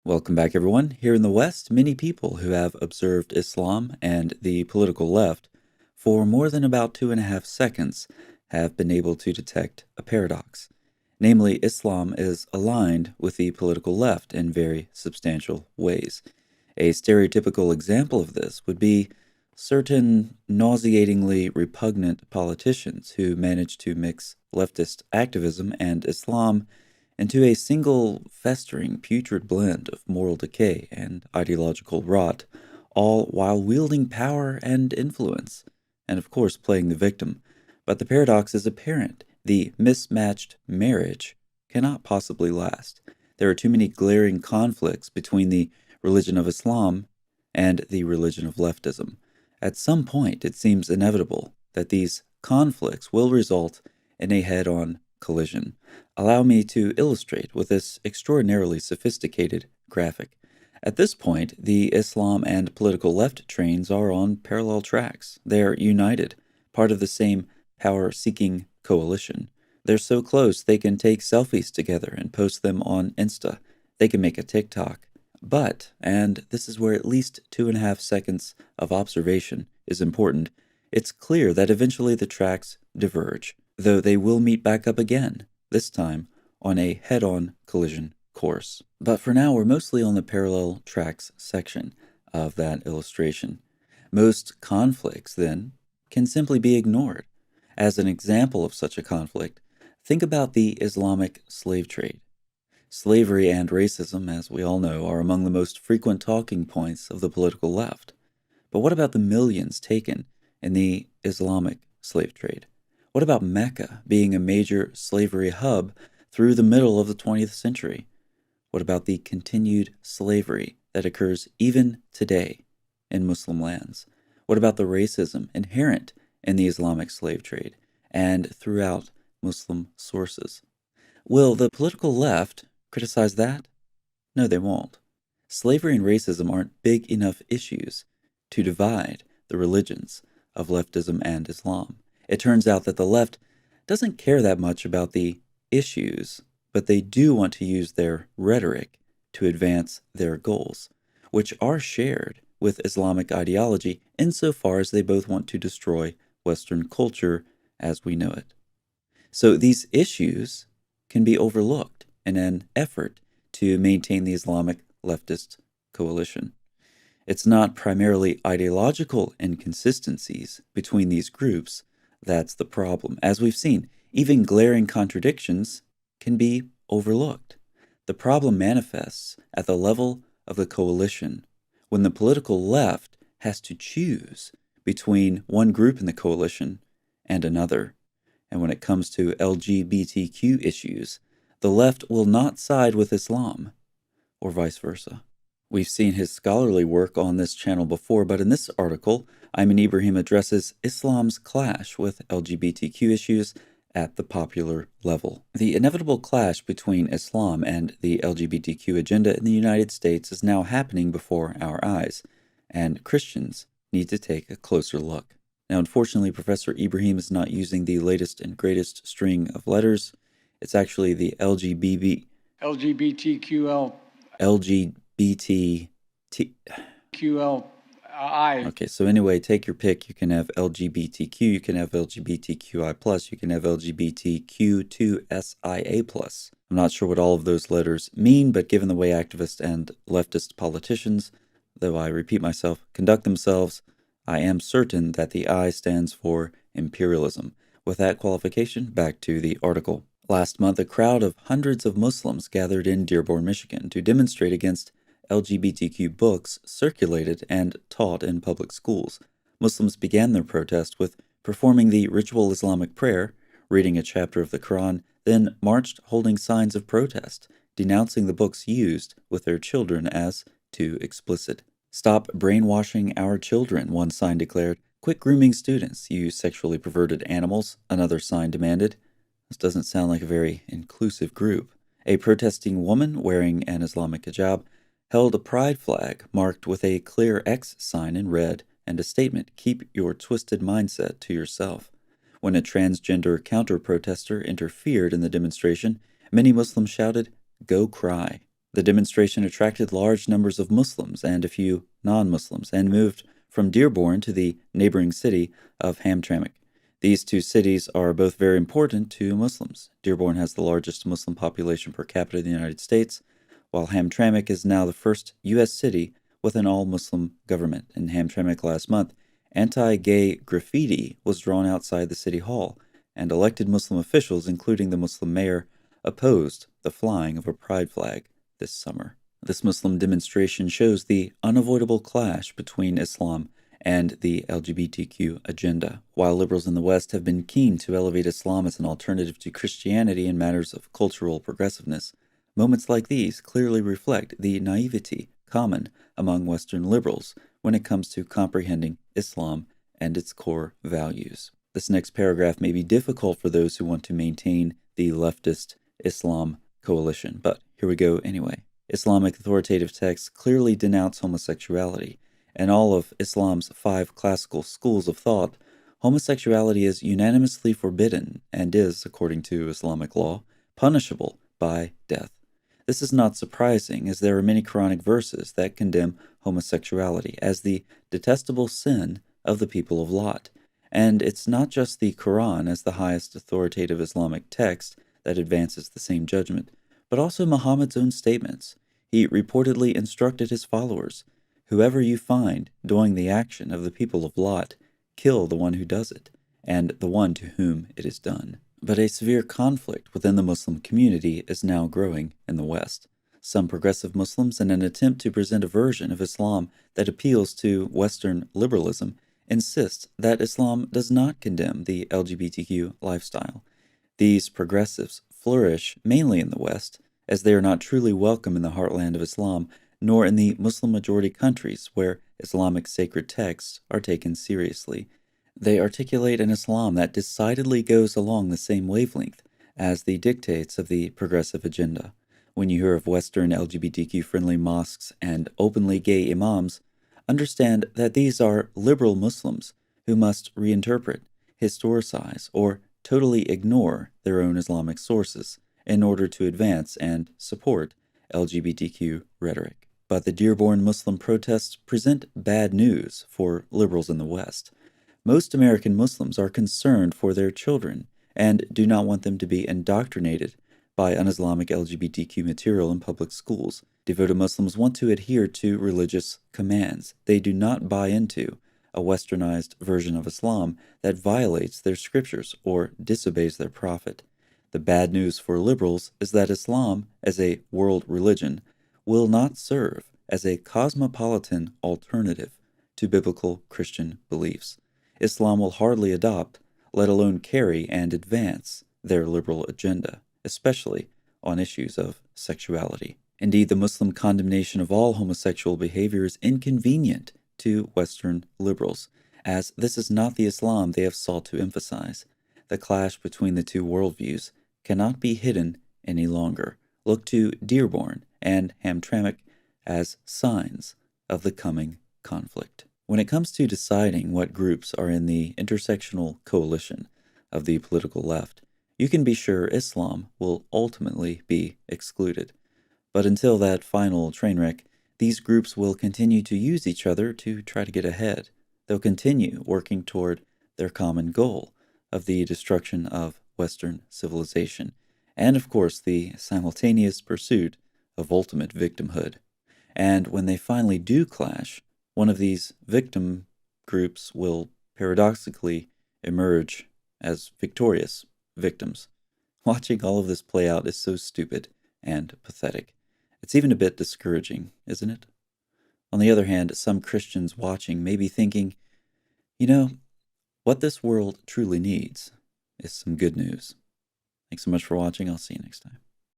Welcome back, everyone. Here in the West, many people who have observed Islam and the political left for more than about 2.5 seconds have been able to detect a paradox. Namely, Islam is aligned with the political left in very substantial ways. A stereotypical example of this would be certain nauseatingly repugnant politicians who manage to mix leftist activism and Islam into a single festering, putrid blend of moral decay and ideological rot, all while wielding power and influence, and of course playing the victim. But the paradox is apparent. The mismatched marriage cannot possibly last. There are too many glaring conflicts between the religion of Islam and the religion of leftism. At some point, it seems inevitable that these conflicts will result in a head on collision. Allow me to illustrate with this extraordinarily sophisticated graphic. At this point, the Islam and political left trains are on parallel tracks. They're united, part of the same power-seeking coalition. They're so close they can take selfies together and post them on Insta. They can make a TikTok. But, and this is where at least 2.5 seconds of observation is important, it's clear that eventually the tracks diverge, though they will meet back up again, this time on a head-on collision course. But for now, we're mostly on the parallel tracks section of that illustration. Most conflicts, then, can simply be ignored. As an example of such a conflict, think about the Islamic slave trade. Slavery and racism, as we all know, are among the most frequent talking points of the political left. But what about the millions taken in the Islamic slave trade? What about Mecca being a major slavery hub through the middle of the 20th century? What about the continued slavery that occurs even today in Muslim lands? What about the racism inherent in the Islamic slave trade and throughout Muslim sources? Will the political left criticize that? No, they won't. Slavery and racism aren't big enough issues to divide the religions of leftism and Islam. It turns out that the left doesn't care that much about the issues, but they do want to use their rhetoric to advance their goals, which are shared with Islamic ideology insofar as they both want to destroy Western culture as we know it. So these issues can be overlooked in an effort to maintain the Islamic leftist coalition. It's not primarily ideological inconsistencies between these groups that's the problem. As we've seen, even glaring contradictions can be overlooked. The problem manifests at the level of the coalition when the political left has to choose between one group in the coalition and another. And when it comes to LGBTQ issues, the left will not side with Islam, or vice versa. We've seen his scholarly work on this channel before, but in this article, Ayman Ibrahim addresses Islam's clash with LGBTQ issues at the popular level. The inevitable clash between Islam and the LGBTQ agenda in the United States is now happening before our eyes, and Christians need to take a closer look. Now, unfortunately, Professor Ibrahim is not using the latest and greatest string of letters. It's actually the LGBTQL. LGBT. QLI. Okay, so anyway, take your pick. You can have LGBTQ, you can have LGBTQI+, you can have LGBTQ2SIA+. I'm not sure what all of those letters mean, but given the way activists and leftist politicians, though I repeat myself, conduct themselves, I am certain that the I stands for imperialism. With that qualification, back to the article. Last month, a crowd of hundreds of Muslims gathered in Dearborn, Michigan to demonstrate against LGBTQ books circulated and taught in public schools. Muslims began their protest with performing the ritual Islamic prayer, reading a chapter of the Quran, then marched holding signs of protest, denouncing the books used with their children as too explicit. "Stop brainwashing our children," one sign declared. "Quit grooming students, you sexually perverted animals," another sign demanded. This doesn't sound like a very inclusive group. A protesting woman wearing an Islamic hijab held a pride flag marked with a clear X sign in red and a statement, "Keep your twisted mindset to yourself." When a transgender counter-protester interfered in the demonstration, many Muslims shouted, "Go cry." The demonstration attracted large numbers of Muslims and a few non-Muslims and moved from Dearborn to the neighboring city of Hamtramck. These two cities are both very important to Muslims. Dearborn has the largest Muslim population per capita in the United States, while Hamtramck is now the first U.S. city with an all-Muslim government. In Hamtramck last month, anti-gay graffiti was drawn outside the city hall, and elected Muslim officials, including the Muslim mayor, opposed the flying of a pride flag this summer. This Muslim demonstration shows the unavoidable clash between Islam and the LGBTQ agenda. While liberals in the West have been keen to elevate Islam as an alternative to Christianity in matters of cultural progressiveness, moments like these clearly reflect the naivety common among Western liberals when it comes to comprehending Islam and its core values. This next paragraph may be difficult for those who want to maintain the leftist Islam coalition, but here we go anyway. Islamic authoritative texts clearly denounce homosexuality. In all of Islam's 5 classical schools of thought, homosexuality is unanimously forbidden and is, according to Islamic law, punishable by death. This is not surprising, as there are many Quranic verses that condemn homosexuality as the detestable sin of the people of Lot. And it's not just the Quran as the highest authoritative Islamic text that advances the same judgment, but also Muhammad's own statements. He reportedly instructed his followers, "Whoever you find doing the action of the people of Lot, kill the one who does it, and the one to whom it is done." But a severe conflict within the Muslim community is now growing in the West. Some progressive Muslims, in an attempt to present a version of Islam that appeals to Western liberalism, insist that Islam does not condemn the LGBTQ lifestyle. These progressives flourish mainly in the West, as they are not truly welcome in the heartland of Islam, nor in the Muslim-majority countries where Islamic sacred texts are taken seriously. They articulate an Islam that decidedly goes along the same wavelength as the dictates of the progressive agenda. When you hear of Western LGBTQ-friendly mosques and openly gay imams, understand that these are liberal Muslims who must reinterpret, historicize, or totally ignore their own Islamic sources in order to advance and support LGBTQ rhetoric. But the Dearborn Muslim protests present bad news for liberals in the West. Most American Muslims are concerned for their children and do not want them to be indoctrinated by un-Islamic LGBTQ material in public schools. Devoted Muslims want to adhere to religious commands. They do not buy into a westernized version of Islam that violates their scriptures or disobeys their prophet. The bad news for liberals is that Islam, as a world religion, will not serve as a cosmopolitan alternative to biblical Christian beliefs. Islam will hardly adopt, let alone carry and advance, their liberal agenda, especially on issues of sexuality. Indeed, the Muslim condemnation of all homosexual behavior is inconvenient to Western liberals, as this is not the Islam they have sought to emphasize. The clash between the two worldviews cannot be hidden any longer. Look to Dearborn and Hamtramck as signs of the coming conflict. When it comes to deciding what groups are in the intersectional coalition of the political left, you can be sure Islam will ultimately be excluded. But until that final train wreck, these groups will continue to use each other to try to get ahead. They'll continue working toward their common goal of the destruction of Western civilization, and of course the simultaneous pursuit of ultimate victimhood. And when they finally do clash, one of these victim groups will paradoxically emerge as victorious victims. Watching all of this play out is so stupid and pathetic. It's even a bit discouraging, isn't it? On the other hand, some Christians watching may be thinking, what this world truly needs is some good news. Thanks so much for watching. I'll see you next time.